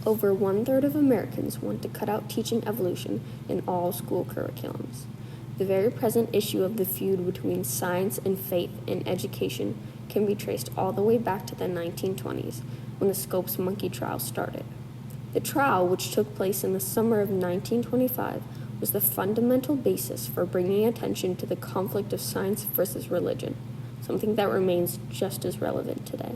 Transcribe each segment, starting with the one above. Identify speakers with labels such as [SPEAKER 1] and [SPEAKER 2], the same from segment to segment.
[SPEAKER 1] over one-third of Americans want to cut out teaching evolution in all school curriculums. The very present issue of the feud between science and faith in education can be traced all the way back to the 1920s, when the Scopes monkey trial started. The trial, which took place in the summer of 1925, was the fundamental basis for bringing attention to the conflict of science versus religion, something that remains just as relevant today.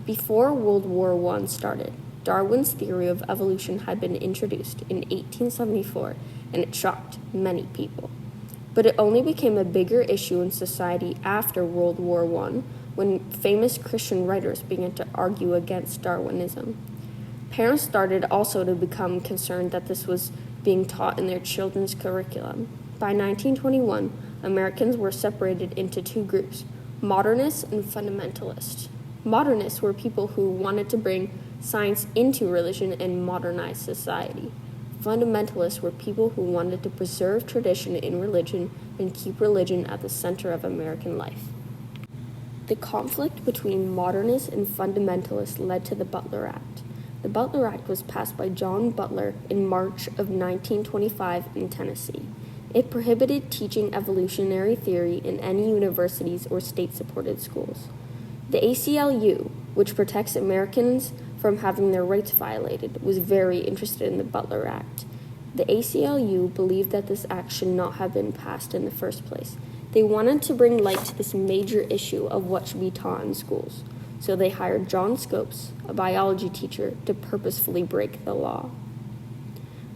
[SPEAKER 1] Before World War I started, Darwin's theory of evolution had been introduced in 1874, and it shocked many people. But it only became a bigger issue in society after World War I, when famous Christian writers began to argue against Darwinism. Parents started also to become concerned that this was being taught in their children's curriculum. By 1921, Americans were separated into two groups, modernists and fundamentalists. Modernists were people who wanted to bring science into religion and modernize society. Fundamentalists were people who wanted to preserve tradition in religion and keep religion at the center of American life. The conflict between modernists and fundamentalists led to the Butler Act. The Butler Act was passed by John Butler in March of 1925 in Tennessee. It prohibited teaching evolutionary theory in any universities or state-supported schools. The ACLU, which protects Americans from having their rights violated, was very interested in the Butler Act. The ACLU believed that this act should not have been passed in the first place. They wanted to bring light to this major issue of what should be taught in schools, so they hired John Scopes, a biology teacher, to purposefully break the law.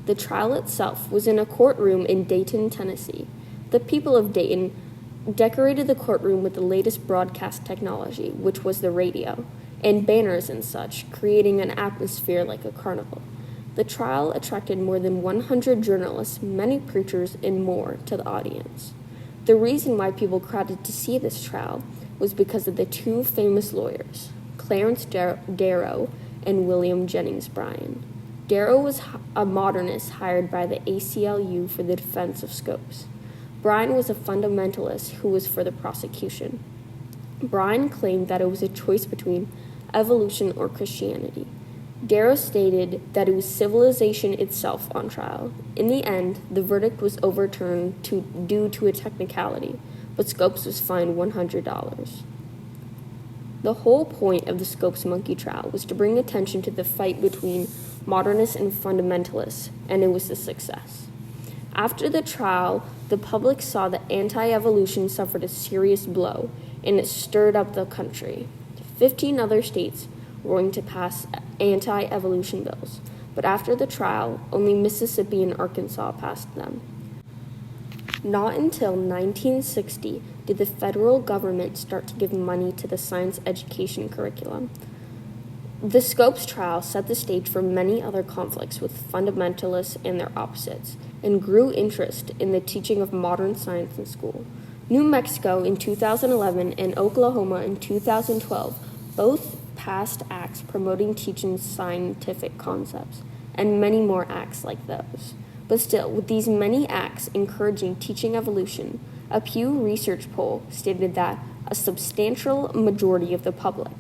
[SPEAKER 1] The trial itself was in a courtroom in Dayton, Tennessee. The people of Dayton decorated the courtroom with the latest broadcast technology, which was the radio, and banners and such, creating an atmosphere like a carnival. The trial attracted more than 100 journalists, many preachers, and more to the audience. The reason why people crowded to see this trial was because of the two famous lawyers, Clarence Darrow and William Jennings Bryan. Darrow was a modernist hired by the ACLU for the defense of Scopes. Bryan was a fundamentalist who was for the prosecution. Bryan claimed that it was a choice between evolution or Christianity. Darrow stated that it was civilization itself on trial. In the end, the verdict was overturned due to a technicality, but Scopes was fined $100. The whole point of the Scopes monkey trial was to bring attention to the fight between modernists and fundamentalists, and it was a success. After the trial, the public saw that anti-evolution suffered a serious blow, and it stirred up the country. 15 other states were going to pass anti-evolution bills, but after the trial, only Mississippi and Arkansas passed them. Not until 1960 did the federal government start to give money to the science education curriculum. The Scopes trial set the stage for many other conflicts with fundamentalists and their opposites, and grew interest in the teaching of modern science in school. New Mexico in 2011 and Oklahoma in 2012 both passed acts promoting teaching scientific concepts, and many more acts like those. But still, with these many acts encouraging teaching evolution, a Pew Research poll stated that a substantial majority of the public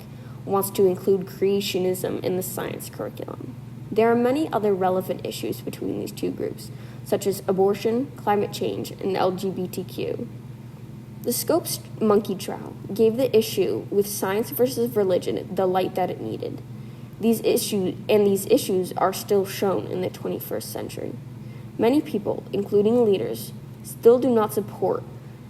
[SPEAKER 1] wants to include creationism in the science curriculum. There are many other relevant issues between these two groups, such as abortion, climate change, and LGBTQ. The Scopes monkey trial gave the issue with science versus religion the light that it needed. These issues are still shown in the 21st century. Many people, including leaders, still do not support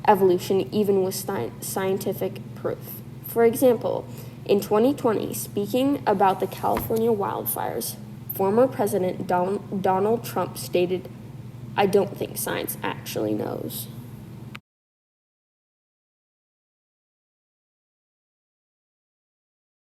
[SPEAKER 1] evolution even with scientific proof. For example, in 2020, speaking about the California wildfires, former President Donald Trump stated, "I don't think science actually knows."